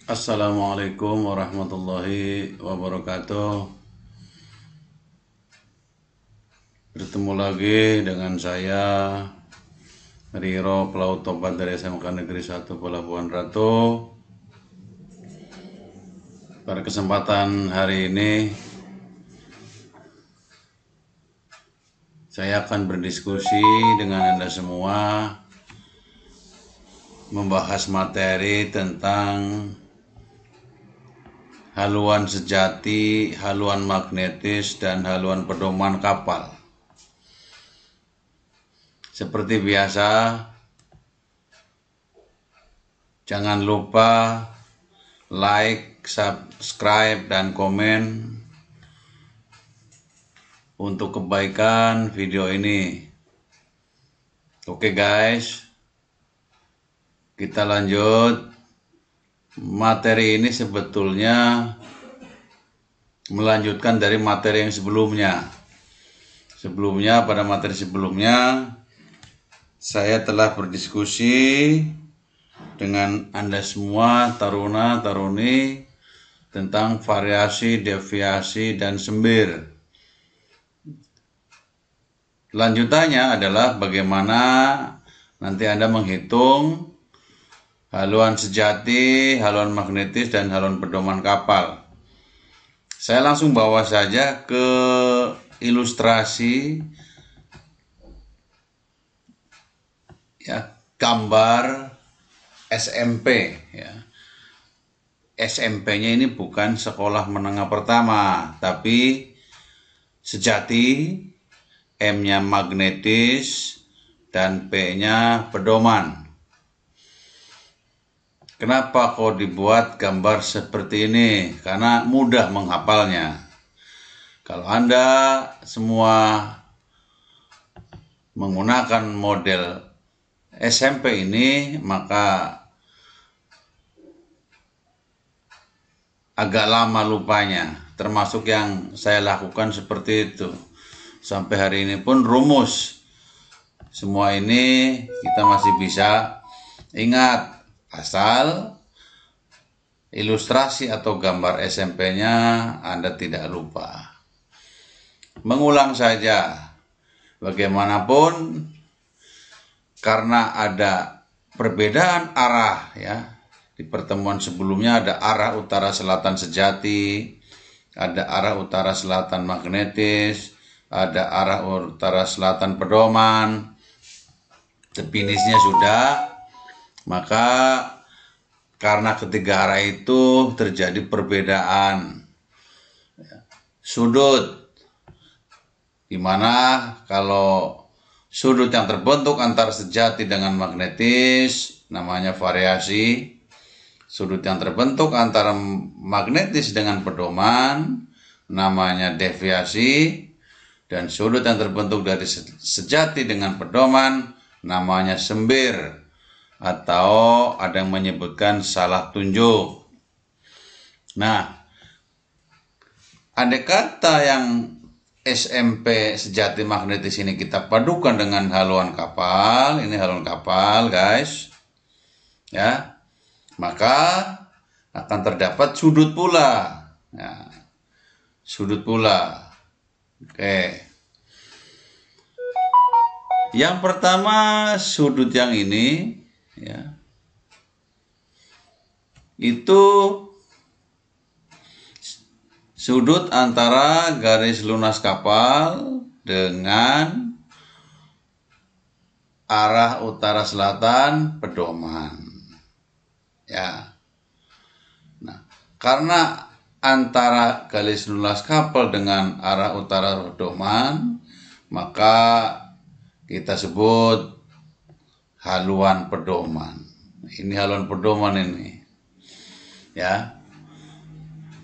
Assalamualaikum warahmatullahi wabarakatuh. Bertemu lagi dengan saya Riro, pelaut tobat dari SMK Negeri 1 Pelabuhan Ratu. Pada kesempatan hari ini saya akan berdiskusi dengan Anda semua, membahas materi tentang haluan sejati, haluan magnetis, dan haluan pedoman kapal. Seperti biasa, jangan lupa like, subscribe, dan komen untuk kebaikan video ini. Oke guys, kita lanjut. Materi ini sebetulnya melanjutkan dari materi yang sebelumnya. Pada materi sebelumnya, saya telah berdiskusi dengan Anda semua, taruna-taruni, tentang variasi, deviasi, dan sembir. Lanjutannya adalah bagaimana nanti Anda menghitung haluan sejati, haluan magnetis, dan haluan pedoman kapal. Saya langsung bawa saja ke ilustrasi, ya, gambar SMP. Ya. SMP-nya ini bukan sekolah menengah pertama, tapi sejati, M-nya magnetis, dan P-nya pedoman. Kenapa kok dibuat gambar seperti ini? Karena mudah menghafalnya. Kalau Anda semua menggunakan model SMP ini, maka agak lama lupanya. Termasuk yang saya lakukan seperti itu. Sampai hari ini pun rumus semua ini kita masih bisa ingat. Asal ilustrasi atau gambar SMP-nya Anda tidak lupa. Mengulang saja, bagaimanapun karena ada perbedaan arah, ya. Di pertemuan sebelumnya ada arah utara selatan sejati, ada arah utara selatan magnetis, ada arah utara selatan pedoman. Definisinya sudah. Maka karena ketiga arah itu terjadi perbedaan sudut, dimana kalau sudut yang terbentuk antara sejati dengan magnetis namanya variasi, sudut yang terbentuk antara magnetis dengan pedoman namanya deviasi, dan sudut yang terbentuk dari sejati dengan pedoman namanya sembir, atau ada yang menyebutkan salah tunjuk. Nah, andai kata yang SMP sejati magnetis ini kita padukan dengan haluan kapal, ini haluan kapal guys, ya, maka akan terdapat sudut pula, ya, sudut pula. Oke. Yang pertama, sudut yang ini, ya, itu sudut antara garis lunas kapal dengan arah utara selatan pedoman, ya. Nah, karena antara garis lunas kapal dengan arah utara pedoman, maka kita sebut haluan pedoman. Ini haluan pedoman ini, ya.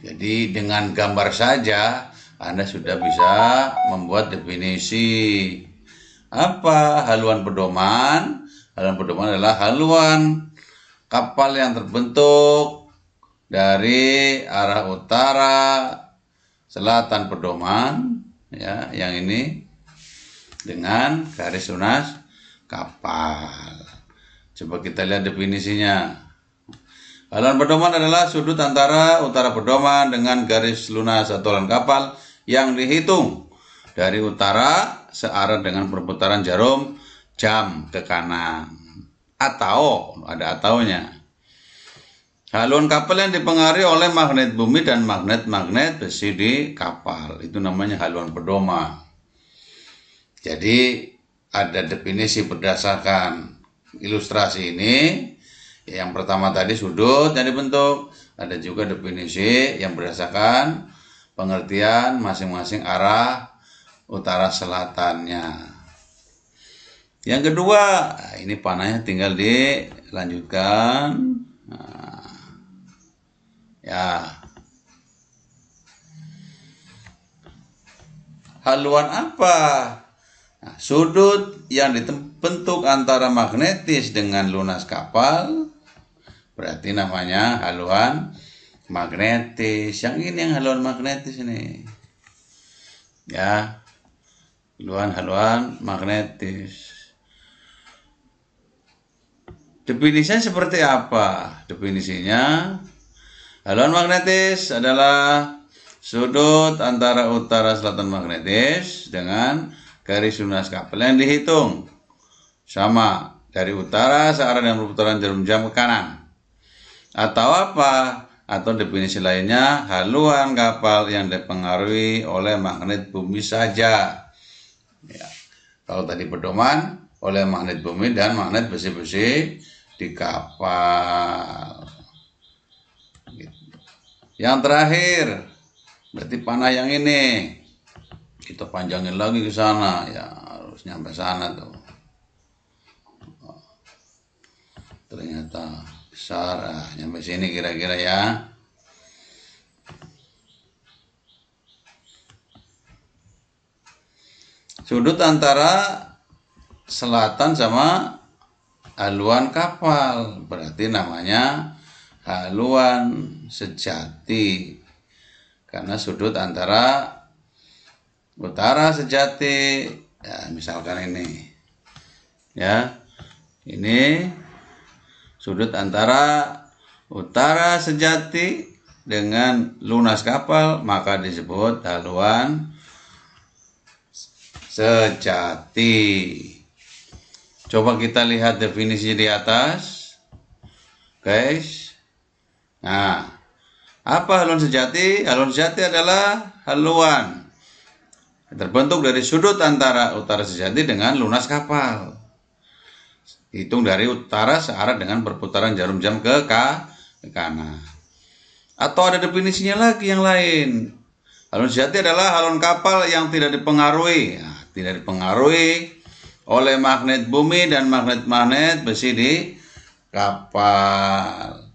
Jadi dengan gambar saja Anda sudah bisa membuat definisi apa haluan pedoman. Haluan pedoman adalah haluan kapal yang terbentuk dari arah utara selatan pedoman, ya, yang ini dengan garis lunas kapal. Coba kita lihat definisinya. Haluan pedoman adalah sudut antara utara pedoman dengan garis lunas atau haluan kapal yang dihitung dari utara searah dengan perputaran jarum jam ke kanan. Atau, ada ataunya. Haluan kapal yang dipengaruhi oleh magnet bumi dan magnet-magnet besi di kapal. Itu namanya haluan pedoman. Jadi ada definisi berdasarkan ilustrasi ini. Yang pertama tadi sudut yang dibentuk. Ada juga definisi yang berdasarkan pengertian masing-masing arah utara selatannya. Yang kedua, ini panahnya tinggal dilanjutkan. Nah, ya. Haluan apa? Nah, sudut yang dibentuk antara magnetis dengan lunas kapal berarti namanya haluan magnetis. Yang ini yang haluan magnetis ini. Ya. Haluan magnetis. Definisinya seperti apa? Definisinya, haluan magnetis adalah sudut antara utara selatan magnetis dengan garis lunas kapal yang dihitung sama dari utara searah dengan perputaran jarum jam ke kanan. Atau apa? Atau definisi lainnya, haluan kapal yang dipengaruhi oleh magnet bumi saja. Ya. Kalau tadi pedoman oleh magnet bumi dan magnet besi-besi di kapal. Yang terakhir, berarti panah yang ini kita panjangin lagi ke sana, ya harus nyampe sana tuh. Ternyata besar, nyampe sini kira-kira ya. Sudut antara selatan sama haluan kapal berarti namanya haluan sejati, karena sudut antara utara sejati, ya misalkan ini, ya ini sudut antara utara sejati dengan lunas kapal, maka disebut haluan sejati. Coba kita lihat definisi di atas, guys. Nah, apa haluan sejati? Haluan sejati adalah haluan terbentuk dari sudut antara utara sejati dengan lunas kapal. Hitung dari utara searah dengan perputaran jarum jam ke kanan. Atau ada definisinya lagi yang lain. Haluan sejati adalah haluan kapal yang tidak dipengaruhi. Nah, tidak dipengaruhi oleh magnet bumi dan magnet-magnet besi di kapal.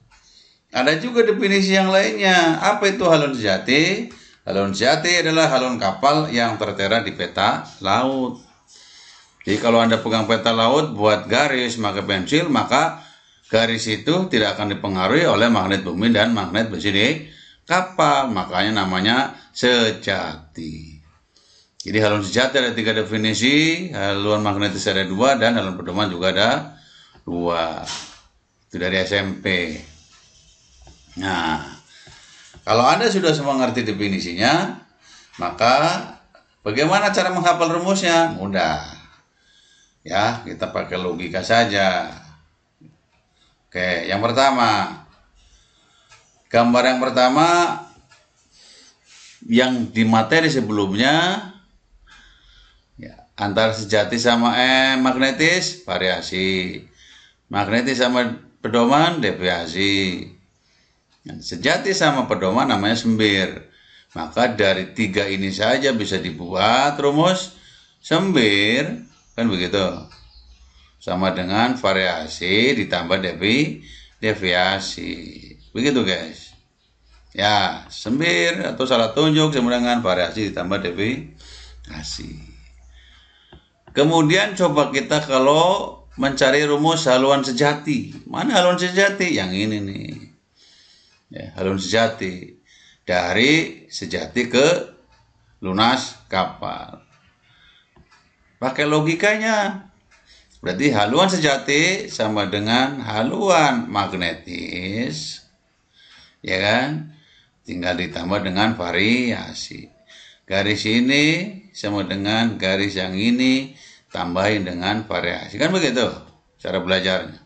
Ada juga definisi yang lainnya. Apa itu haluan sejati? Haluan sejati adalah haluan kapal yang tertera di peta laut. Jadi kalau Anda pegang peta laut buat garis pakai pensil, maka garis itu tidak akan dipengaruhi oleh magnet bumi dan magnet besi di kapal. Makanya namanya sejati. Jadi haluan sejati ada 3 definisi, haluan magnetis ada 2, dan haluan pedoman juga ada 2. Itu dari SMP. Nah, kalau Anda sudah semua ngerti definisinya, maka bagaimana cara menghafal rumusnya? Mudah. Ya, kita pakai logika saja. Oke, yang pertama. Gambar yang pertama yang di materi sebelumnya, antara sejati sama magnetis variasi, magnetis sama pedoman deviasi, sejati sama pedoman namanya sembir. Maka dari 3 ini saja bisa dibuat rumus sembir, kan begitu, sama dengan variasi ditambah deviasi, begitu guys ya. Sembir atau salah tunjuk sama dengan variasi ditambah deviasi. Kemudian coba kita kalau mencari rumus haluan sejati. Mana haluan sejati? Yang ini nih. Ya, haluan sejati. Dari sejati ke lunas kapal. Pakai logikanya. Berarti haluan sejati sama dengan haluan magnetis ya kan? Tinggal ditambah dengan variasi. Garis ini sama dengan garis yang ini, tambahin dengan variasi. Kan begitu cara belajarnya.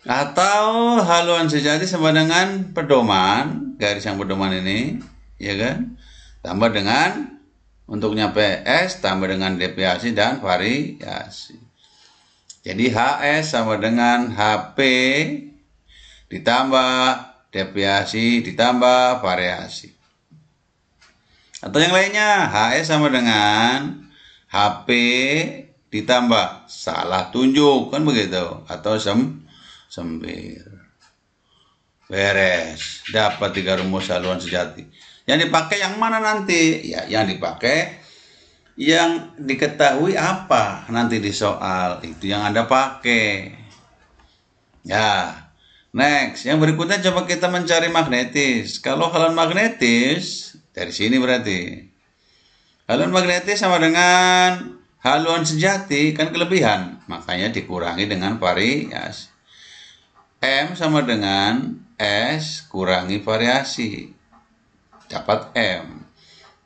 Atau haluan sejati sama dengan pedoman, garis yang pedoman ini, ya kan? Tambah dengan, untuk nyampe S, tambah dengan deviasi dan variasi. Jadi HS sama dengan HP, ditambah deviasi, ditambah variasi. Atau yang lainnya, HS sama dengan HP, ditambah salah tunjuk, kan begitu. Atau sembir. Beres. Dapat 3 rumus haluan sejati. Yang dipakai yang mana nanti? Ya, yang dipakai yang diketahui apa nanti di soal. Itu yang Anda pakai. Ya. Next, yang berikutnya coba kita mencari magnetis. Kalau haluan magnetis, dari sini berarti. Haluan magnetis sama dengan haluan sejati, kan kelebihan. Makanya dikurangi dengan variasi. M sama dengan S kurangi variasi, dapat M.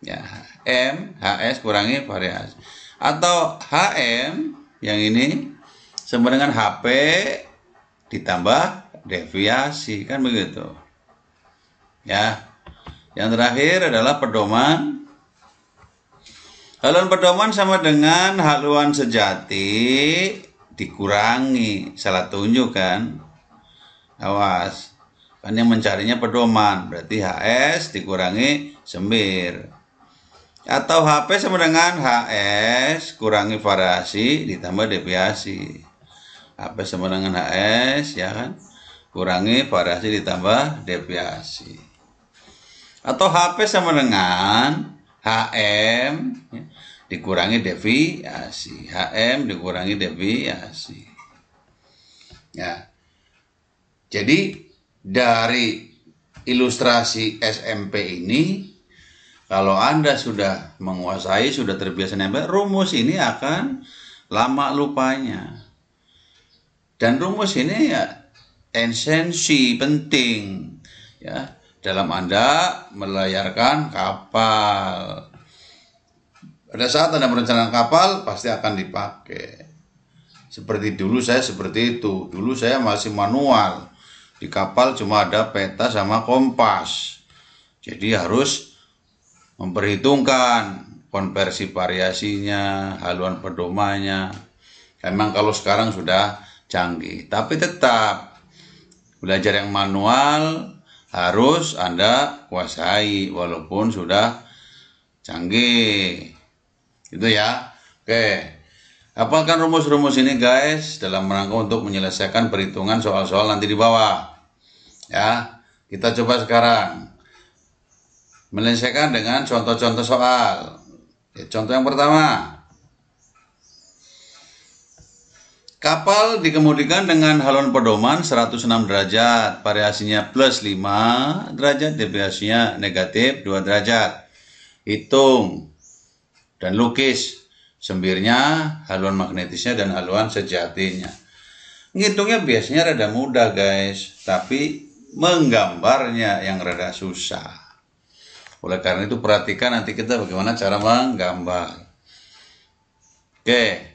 Ya, M, HS kurangi variasi. Atau HM, yang ini sama dengan HP ditambah deviasi, kan begitu. Ya, yang terakhir adalah pedoman. Haluan pedoman sama dengan haluan sejati dikurangi salah tunjuk, kan. Awas, kan yang mencarinya pedoman, berarti HS dikurangi sembir. Atau HP sama dengan HS kurangi variasi ditambah deviasi. HP sama dengan HS, ya kan, kurangi variasi ditambah deviasi. Atau HP sama dengan HM, ya, dikurangi deviasi. HM dikurangi deviasi. Ya. Jadi dari ilustrasi SMP ini, kalau Anda sudah menguasai, sudah terbiasa nempel, rumus ini akan lama lupanya. Dan rumus ini ya esensi penting ya dalam Anda melayarkan kapal. Pada saat Anda merencanakan kapal, pasti akan dipakai. Seperti dulu saya seperti itu. Dulu saya masih manual. Di kapal cuma ada peta sama kompas. Jadi harus memperhitungkan konversi variasinya, haluan pedomannya. Memang kalau sekarang sudah canggih. Tapi tetap belajar yang manual harus Anda kuasai walaupun sudah canggih. Gitu ya. Oke. Hafalkan rumus-rumus ini guys dalam rangka untuk menyelesaikan perhitungan soal-soal nanti di bawah. Ya, kita coba sekarang menyelesaikan dengan contoh-contoh soal. Contoh yang pertama. Kapal dikemudikan dengan haluan pedoman 106 derajat, variasinya plus 5 derajat, deviasinya negatif 2 derajat. Hitung dan lukis sembirnya, haluan magnetisnya, dan haluan sejatinya. Ngitungnya biasanya rada mudah guys, tapi menggambarnya yang rada susah. Oleh karena itu perhatikan nanti kita bagaimana cara menggambar. Oke.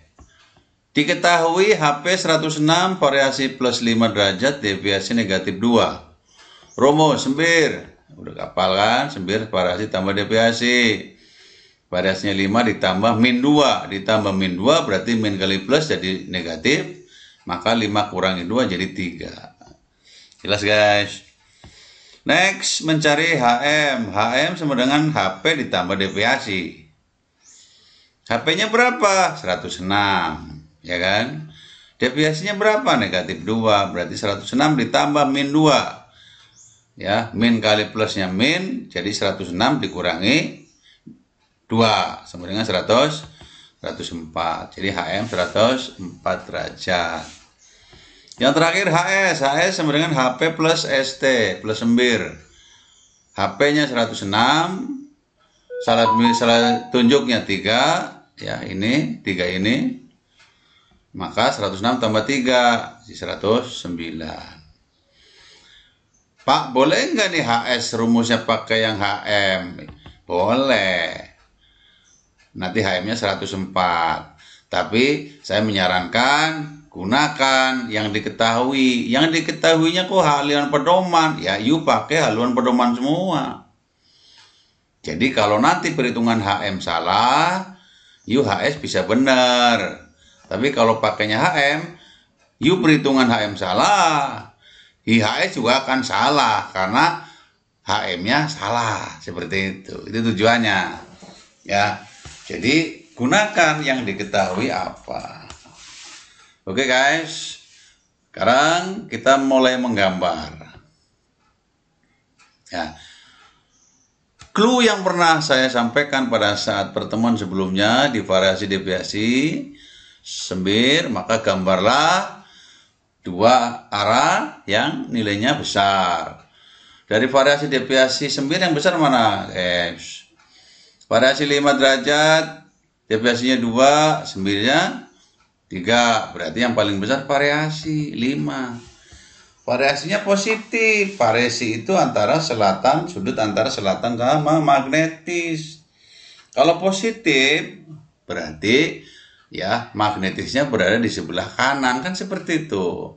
Diketahui HP 106 variasi plus 5 derajat, deviasi negatif 2. Rumus sembir. Udah kapal kan, sembir variasi tambah deviasi. Variasinya 5 ditambah min 2. Ditambah min 2 berarti min kali plus jadi negatif. Maka 5 kurangi 2 jadi 3. Jelas guys. Next, mencari HM. HM sama dengan HP ditambah deviasi. HP-nya berapa? 106. Ya kan? Deviasinya berapa? Negatif 2. Berarti 106 ditambah min 2. Ya, min kali plusnya min. Jadi 106 dikurangi 2. Sama dengan 104. Jadi HM 104 derajat. Yang terakhir HS. HS sama dengan HP plus ST plus sembir. HP-nya 106. Salah tunjuknya 3. Ya, ini 3 ini. Maka 106 tambah 3 jadi 109. Pak, boleh nggak nih HS rumusnya pakai yang HM? Boleh. Nanti HM-nya 104. Tapi saya menyarankan gunakan yang diketahui. Yang diketahuinya kok haluan pedoman. Ya, yuk pakai haluan pedoman semua. Jadi kalau nanti perhitungan HM salah, yuk HS bisa benar. Tapi kalau pakainya HM, yuk perhitungan HM salah, IHS juga akan salah karena HM-nya salah. Seperti itu. Itu tujuannya. Ya. Jadi gunakan yang diketahui apa. Oke guys. Sekarang kita mulai menggambar. Ya. Clue yang pernah saya sampaikan pada saat pertemuan sebelumnya di variasi deviasi sembir, maka gambarlah dua arah yang nilainya besar. Dari variasi deviasi sembir yang besar mana, guys? Variasi 5 derajat, deviasinya 2, sembirnya 3. Berarti yang paling besar variasi 5. Variasinya positif. Variasi itu antara selatan, sudut antara selatan sama magnetis. Kalau positif, berarti ya magnetisnya berada di sebelah kanan, kan seperti itu.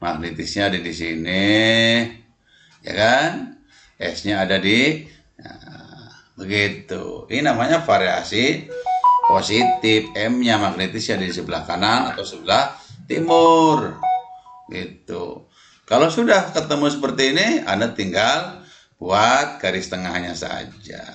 Magnetisnya ada di sini, ya kan? S-nya ada di begitu. Ini namanya variasi positif. M-nya magnetisnya di sebelah kanan atau sebelah timur. Gitu. Kalau sudah ketemu seperti ini, Anda tinggal buat garis tengahnya saja.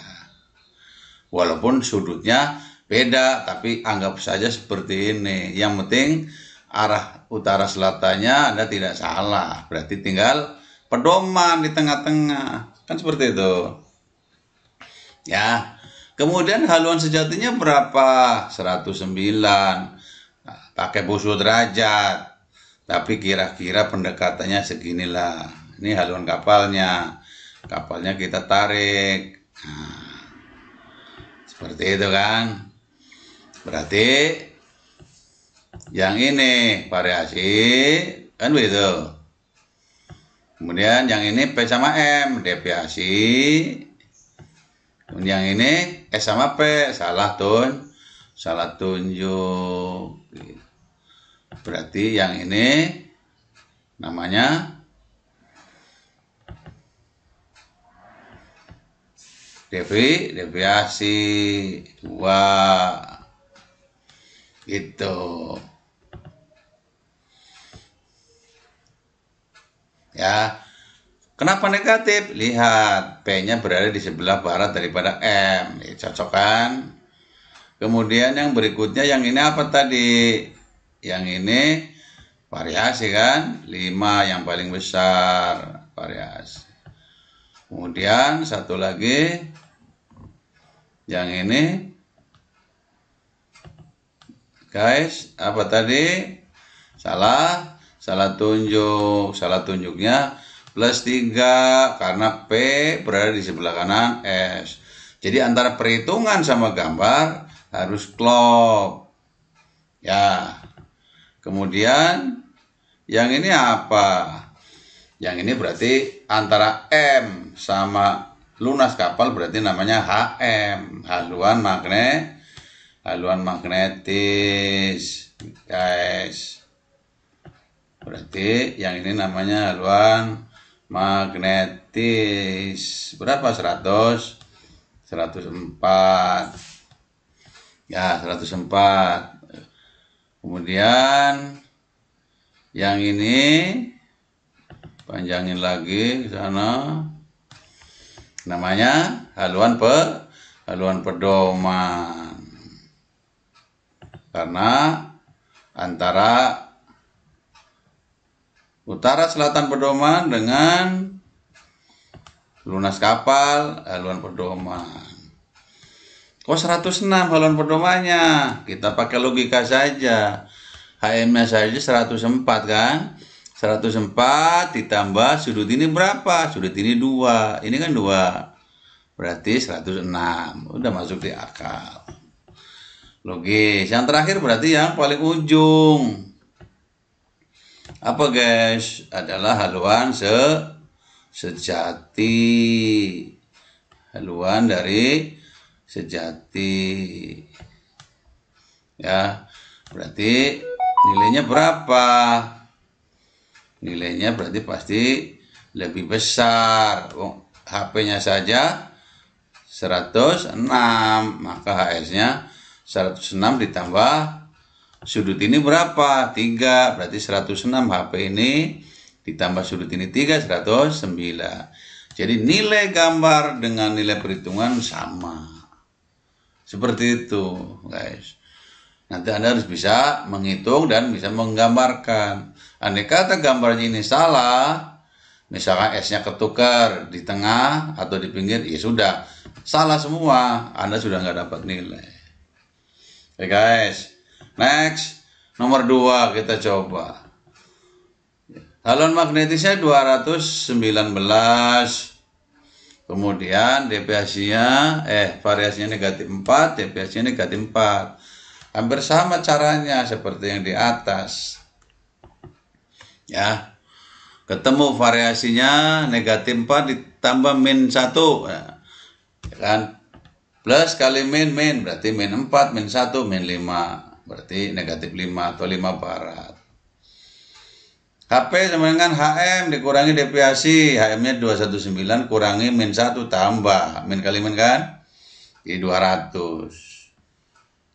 Walaupun sudutnya beda, tapi anggap saja seperti ini. Yang penting arah utara selatannya Anda tidak salah. Berarti tinggal pedoman di tengah-tengah. Kan seperti itu. Ya. Kemudian haluan sejatinya berapa? 109. Nah, pakai pulsa derajat. Tapi kira-kira pendekatannya seginilah. Ini haluan kapalnya. Kapalnya kita tarik. Nah, seperti itu kan. Berarti yang ini variasi kan begitu. Kemudian yang ini P sama M, deviasi. Kemudian yang ini S sama P, salah tunjuk. Berarti yang ini namanya deviasi 2. Gitu. Ya. Kenapa negatif? Lihat, P-nya berada di sebelah barat daripada M. Cocok kan? Kemudian yang berikutnya, yang ini apa tadi? Yang ini variasi kan? 5 yang paling besar. Variasi. Kemudian satu lagi. Yang ini. Guys, apa tadi? Salah tunjuk. Salah tunjuknya plus 3 karena P berada di sebelah kanan S. Jadi antara perhitungan sama gambar harus klop. Ya. Kemudian yang ini apa? Yang ini berarti antara M sama lunas kapal berarti namanya HM, haluan magnetis. Guys. Berarti yang ini namanya haluan magnetis. Berapa? 104. Ya, 104. Kemudian yang ini panjangin lagi ke sana. Namanya haluan pedoman. Karena antara utara selatan pedoman dengan lunas kapal haluan pedoman. Kok 106 haluan pedomannya? Kita pakai logika saja. HM-nya saja 104 kan? 104 ditambah sudut ini berapa? Sudut ini 2. Ini kan 2. Berarti 106. Udah masuk di akal. Logis. Yang terakhir berarti yang paling ujung. Apa guys? Adalah haluan sejati. Haluan dari sejati. Ya, berarti nilainya berapa? Nilainya berarti pasti lebih besar. HP-nya saja 106, maka HS-nya 106 ditambah sudut ini berapa? 3, berarti 106. HP ini ditambah sudut ini 3, 109. Jadi nilai gambar dengan nilai perhitungan sama. Seperti itu, guys. Nanti Anda harus bisa menghitung dan bisa menggambarkan. Andai kata gambarnya ini salah, misalkan S-nya ketukar di tengah atau di pinggir, ya sudah, salah semua. Anda sudah nggak dapat nilai. Oke guys, next, nomor 2 kita coba. Haluan magnetisnya 219. Kemudian deviasinya, variasinya negatif 4, deviasinya negatif 4. Hampir sama caranya seperti yang di atas. Ya, ketemu variasinya negatif 4 ditambah min 1. Ya kan? Plus kali min, berarti min 4, min 1, min 5. Berarti negatif 5 atau 5 barat. HP sama dengan HM dikurangi deviasi. HM-nya 219 kurangi min 1 tambah. Min kali min kan? Jadi 200.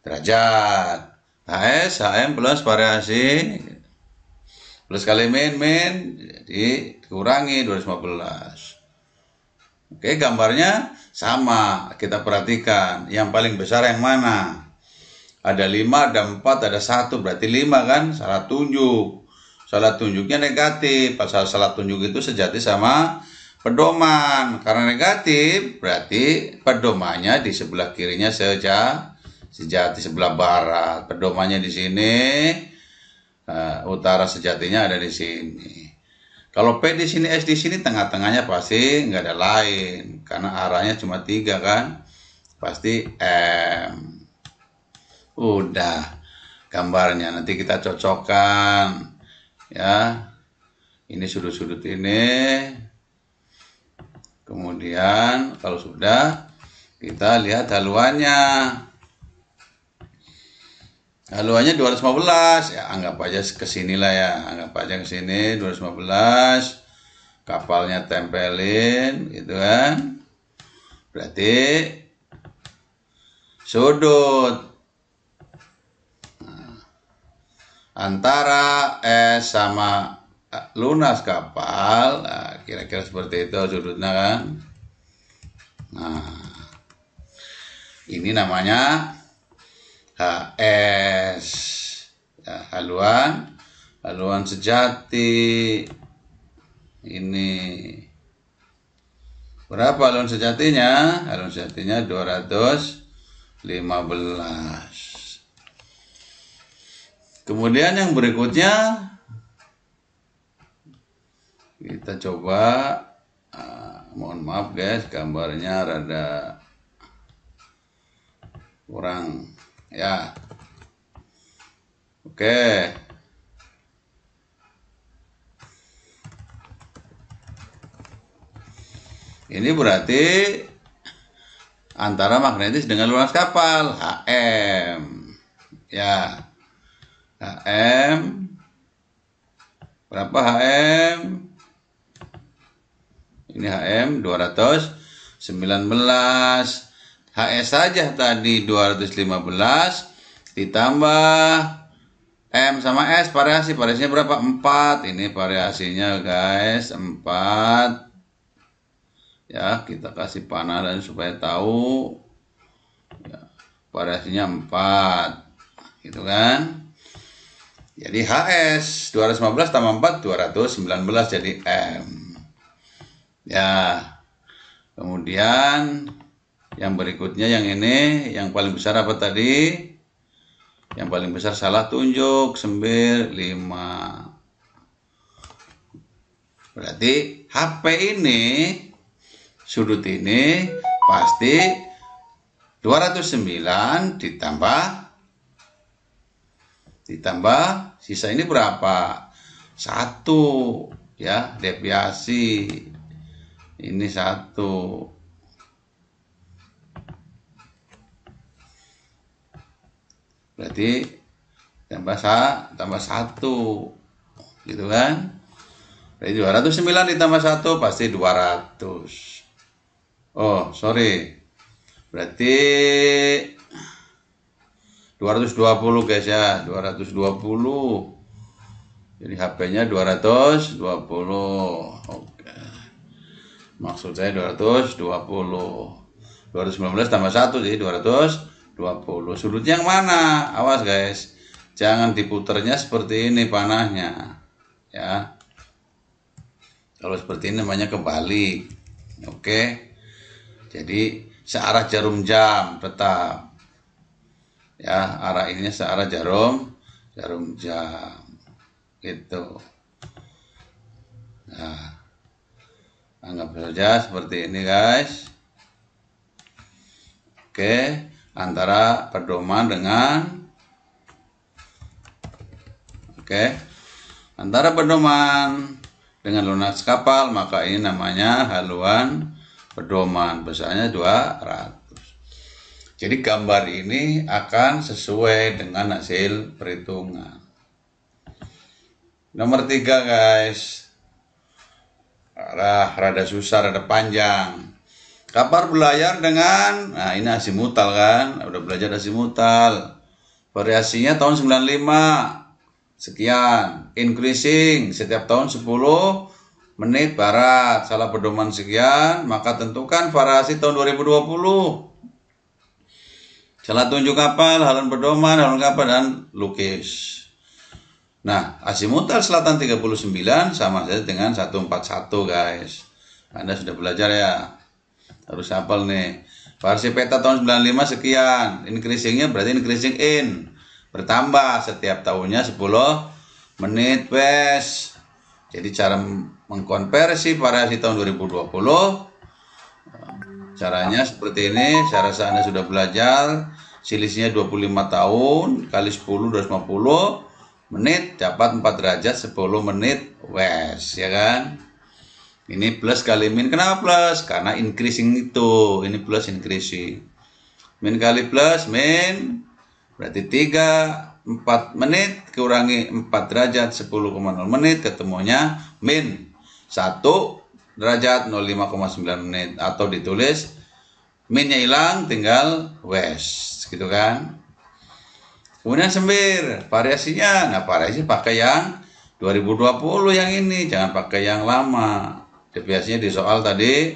Derajat. HS, HM plus variasi. Plus kali min, jadi dikurangi 215. Oke, gambarnya sama. Kita perhatikan. Yang paling besar yang mana? Ada 5, ada 4, ada 1. Berarti 5 kan? Salah tunjuk. Salah tunjuknya negatif. Pasal salah tunjuk itu sejati sama pedoman. Karena negatif, berarti pedomannya di sebelah kirinya sejati sebelah barat. Pedomannya di sini, utara sejatinya ada di sini. Kalau P di sini, S di sini, tengah-tengahnya pasti nggak ada lain. Karena arahnya cuma 3 kan. Pasti M. Udah gambarnya. Nanti kita cocokkan. Ya, ini sudut-sudut ini. Kemudian kalau sudah, kita lihat haluannya. Haluannya 215. Ya, anggap aja ke sini lah ya. Anggap aja ke sini 215. Kapalnya tempelin gitu kan. Berarti sudut antara S sama lunas kapal, nah, kira-kira seperti itu sudutnya kan. Nah, ini namanya HS, ya, haluan sejati. Ini berapa haluan sejatinya? Haluan sejatinya 215. Kemudian yang berikutnya kita coba, mohon maaf guys, gambarnya rada kurang ya. Oke. Ini berarti antara magnetis dengan lunas kapal, HM. Ya. HM berapa HM? Ini HM 219. HS saja tadi 215 ditambah M sama S, variasinya berapa? 4. Ini variasinya guys 4. Ya, kita kasih panah dan supaya tahu ya, variasinya 4 gitu kan. Jadi HS 215 tambah 4 219 jadi M. Ya. Kemudian yang berikutnya yang ini, yang paling besar apa tadi? Yang paling besar salah tunjuk 5. Berarti HP ini, sudut ini pasti 209 ditambah sisa ini berapa? 1 ya, deviasi. Ini 1. Berarti tambah 1. Gitu kan? Berarti 209 ditambah 1 pasti 200. Oh, sorry. Berarti 220 guys ya, 220. Jadi HP-nya 220. Oke. Maksud saya 220. 219 tambah 1 jadi 220. Sudutnya yang mana? Awas guys. Jangan diputernya seperti ini panahnya. Ya. Kalau seperti ini namanya kebalik. Oke. Jadi searah jarum jam tetap. Ya, arah ininya searah jarum jam. Gitu. Nah, anggap saja seperti ini guys. Oke, antara pedoman dengan antara pedoman dengan lunas kapal, maka ini namanya haluan pedoman, besarnya 200. Jadi gambar ini akan sesuai dengan hasil perhitungan. Nomor 3 guys, rada susah, rada panjang. Kapal berlayar dengan, nah ini asimutal kan, udah belajar asimutal. Variasinya tahun 95 sekian, increasing setiap tahun 10 menit barat, salah pedoman sekian, maka tentukan variasi tahun 2020. Salah tunjuk kapal, haluan pedoman, haluan kapal, dan lukis. Nah, asimutal selatan 39 sama saja dengan 141 guys. Anda sudah belajar ya. Harus hafal nih. Variasi peta tahun 95 sekian. Increasingnya berarti increasing in. Bertambah setiap tahunnya 10 menit wes. Jadi cara mengkonversi variasi tahun 2020. Caranya seperti ini. Saya rasa Anda sudah belajar. Selisihnya 25 tahun kali 10 250 menit dapat 4 derajat 10 menit wes, ya kan? Ini plus kali min. Kenapa plus? Karena increasing itu. Ini plus increasing. Min kali plus min berarti 4 menit kurangi 4 derajat 10,0 menit ketemunya min 1 derajat 05,9 menit, atau ditulis minnya hilang tinggal wes, gitu kan? Kemudian sembir, variasinya, nah variasi pakai yang 2020 yang ini, jangan pakai yang lama. Deviasinya di soal tadi,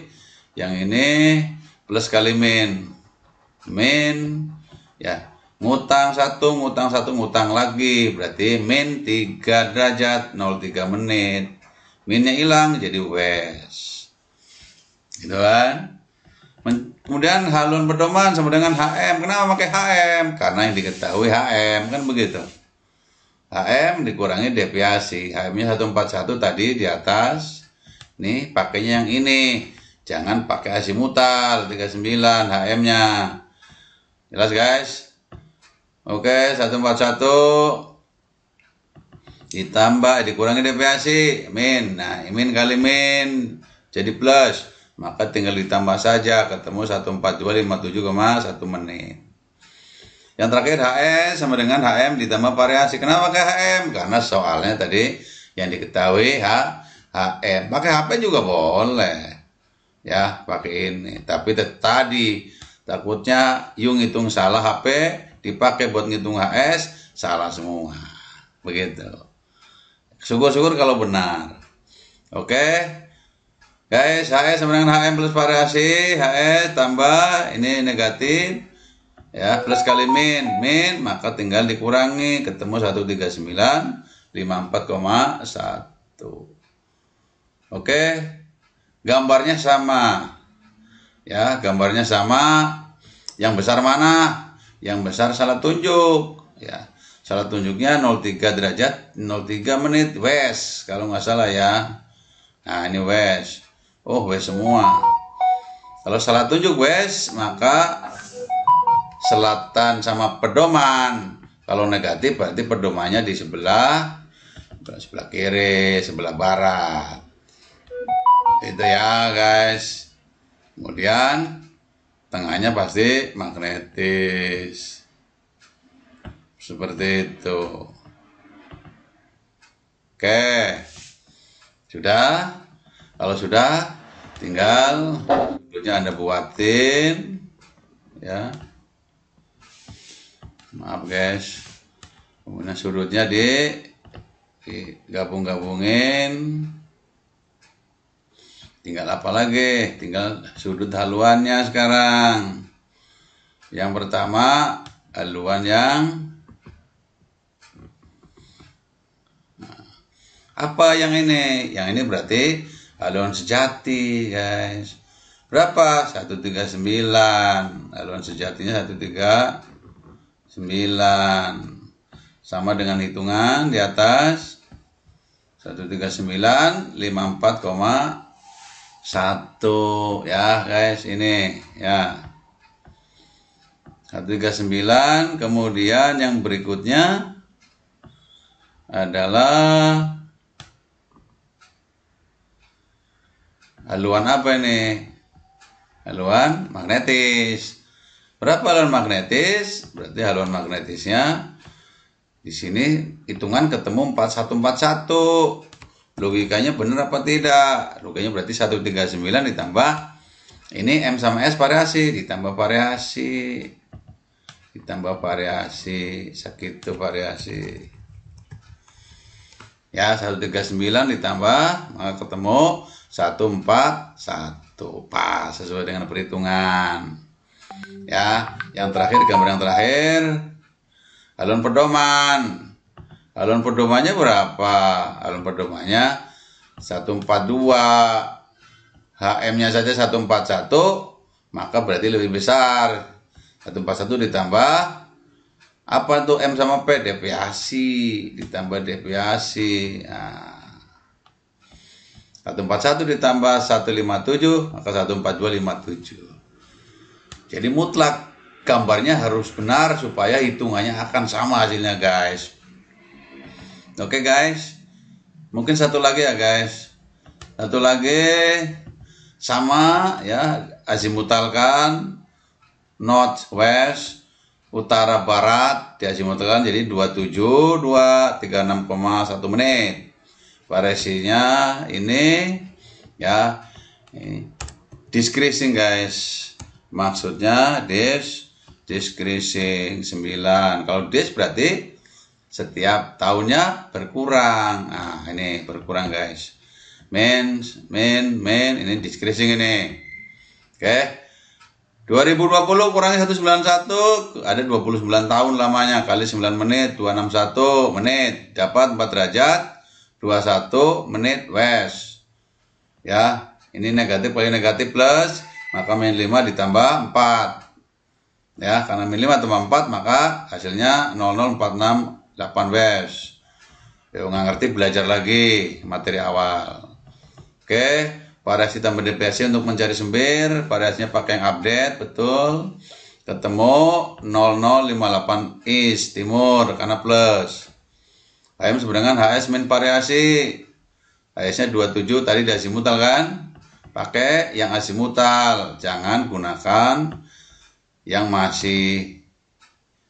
yang ini plus kali min, ya, ngutang 1, ngutang lagi, berarti min 3 derajat 03 menit, minnya hilang jadi wes, gitu kan? Kemudian haluan pedoman sama dengan HM. Kenapa pakai HM? Karena yang diketahui HM, kan begitu. HM dikurangi deviasi. HM-nya 141 tadi di atas. Nih, pakainya yang ini. Jangan pakai asimutal 39 HM-nya. Jelas guys? Oke, 141 ditambah dikurangi deviasi min. Nah, min kali min jadi plus. Maka tinggal ditambah saja, ketemu 142,57,1 menit. Yang terakhir HS sama dengan HM ditambah variasi. Kenapa pakai HM? Karena soalnya tadi yang diketahui HM. Pakai HP juga boleh. Ya, pakai ini. Tapi tadi takutnya you ngitung salah HP, dipakai buat ngitung HS, salah semua. Begitu. Syukur-syukur kalau benar. Oke. Guys, HS sama dengan HM plus variasi, HS tambah, ini negatif, ya, plus kali min, maka tinggal dikurangi, ketemu 139,54,1. Oke, gambarnya sama, ya, gambarnya sama, yang besar mana? Yang besar salah tunjuk, ya, salah tunjuknya 03 derajat, 03 menit, wes, kalau nggak salah ya, nah ini wes. Oh, wes semua. Kalau salah tunjuk wes, maka selatan sama pedoman. Kalau negatif berarti pedomannya di sebelah kiri, sebelah barat. Itu ya guys. Kemudian tengahnya pasti magnetis. Seperti itu. Oke. Sudah? Kalau sudah, tinggal sudutnya Anda buatin. Ya. Maaf guys. Kemudian sudutnya digabung-gabungin. Tinggal apa lagi? Tinggal sudut haluannya sekarang. Yang pertama, haluan yang apa yang ini? Yang ini berarti haluan sejati, guys. Berapa? 139. Haluan sejatinya 139. Sama dengan hitungan di atas. 139 54,1 ya guys, ini ya 139. Kemudian yang berikutnya adalah haluan apa ini? Haluan magnetis. Berapa haluan magnetis? Berarti haluan magnetisnya di sini hitungan ketemu 4141. Logikanya benar apa tidak? Logikanya berarti 139 ditambah ini M sama S variasi, ditambah variasi, segitu variasi. Ya, 139 ditambah maka ketemu 141. Pas sesuai dengan perhitungan. Ya, yang terakhir, gambar yang terakhir, haluan pedoman. Haluan pedomannya berapa? Haluan pedomannya 142. HM-nya saja 141, maka berarti lebih besar. 141 ditambah apa tuh M sama P? Deviasi, ditambah deviasi. Nah, 141 ditambah 157, maka 14257. Jadi mutlak gambarnya harus benar supaya hitungannya akan sama hasilnya, guys. Oke guys, mungkin satu lagi ya guys, satu lagi sama ya, azimutalkan north west, utara barat diazimutalkan jadi 27236,1 menit. Variasinya ini ya, ini decreasing guys, maksudnya decreasing 9. Kalau berarti setiap tahunnya berkurang. Nah, ini berkurang guys. Main ini decreasing ini. Oke. 2020 kurangi 191, ada 29 tahun lamanya kali 9 menit, 261 menit, dapat 4 derajat, 21 menit west. Ya, ini negatif kali negatif plus, maka min 5 ditambah 4. Ya, karena min 5 tambah 4 maka hasilnya 0046 8 west. Yuk, nggak ngerti belajar lagi materi awal. Oke, variasi tambah deviasi untuk mencari sembir. Variasinya pakai yang update, betul. Ketemu 0058 east timur karena plus. HM sama dengan HS min variasi. HS-nya 27 tadi di azimutal kan? Pakai yang azimutal, jangan gunakan yang masih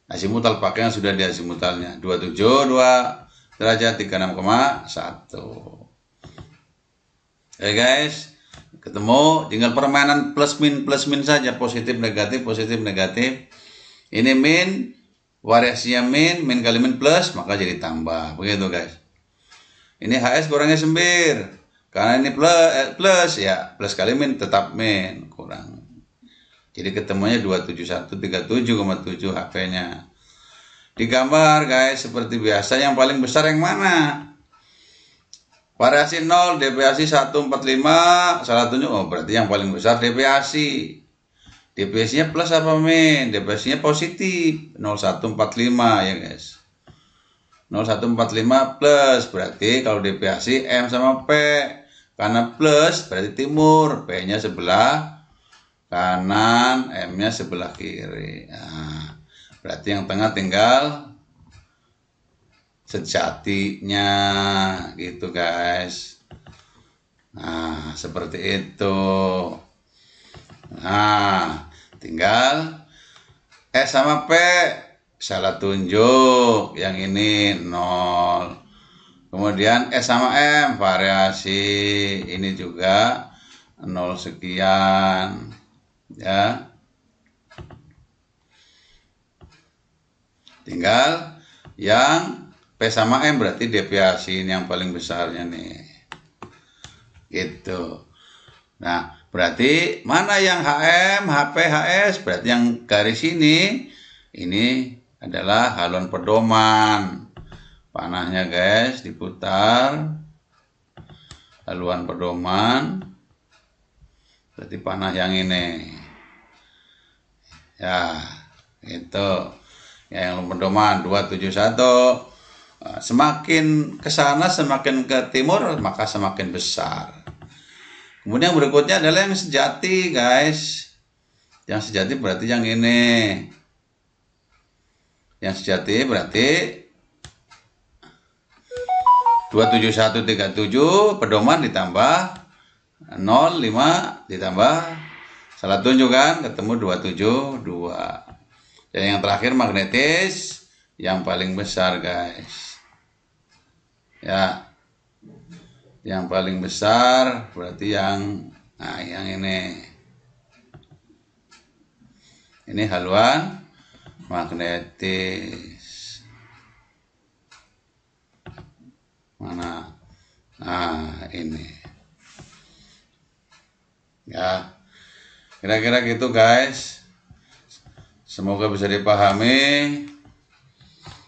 azimutal, pakai yang sudah di azimutalnya. 272 derajat 36,1. Oke guys, ketemu, tinggal permainan plus min saja, positif negatif. Ini min, variasinya min kali min plus, maka jadi tambah, begitu guys. Ini HS kurangnya sembir, karena ini plus ya, plus kali min tetap min, kurang. Jadi ketemunya 27137,7 HP-nya. Digambar guys, seperti biasa, yang paling besar yang mana? Variasi 0, deviasi 145, salah tunjuk. Oh, berarti yang paling besar deviasi. Deviasinya plus apa min? Deviasinya positif, 0145 ya guys. 0145 plus, berarti kalau deviasi M sama P. Karena plus berarti timur, P-nya sebelah kanan, M-nya sebelah kiri. Nah, berarti yang tengah tinggal sejatinya gitu guys. Nah, seperti itu. Nah, tinggal S sama P salah tunjuk, yang ini 0. Kemudian S sama M variasi, ini juga 0 sekian, ya. Tinggal yang P sama M berarti deviasi ini yang paling besarnya nih. Gitu. Nah, berarti mana yang HM, HP, HS? Berarti yang garis ini adalah haluan pedoman. Panahnya guys diputar, haluan pedoman. Berarti panah yang ini. Ya, itu. Ya, yang pedoman 271. Semakin ke sana, semakin ke timur, maka semakin besar. Kemudian yang berikutnya adalah yang sejati, guys. Yang sejati berarti yang ini. Yang sejati berarti 27137 pedoman ditambah 05 ditambah salah tunjuk kan, ketemu 272. Dan yang terakhir magnetis yang paling besar, guys. Ya, yang paling besar berarti yang ini. Ini haluan magnetis. Mana? Nah, ini. Ya, kira-kira gitu, guys. Semoga bisa dipahami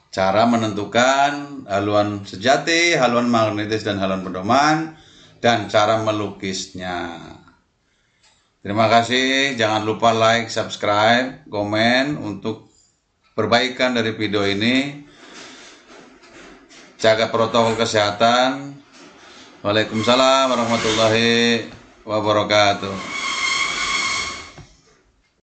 cara menentukan haluan sejati, haluan magnetis, dan haluan pedoman, dan cara melukisnya. Terima kasih. Jangan lupa like, subscribe, komen untuk perbaikan dari video ini. Jaga protokol kesehatan. Waalaikumsalam warahmatullahi wabarakatuh.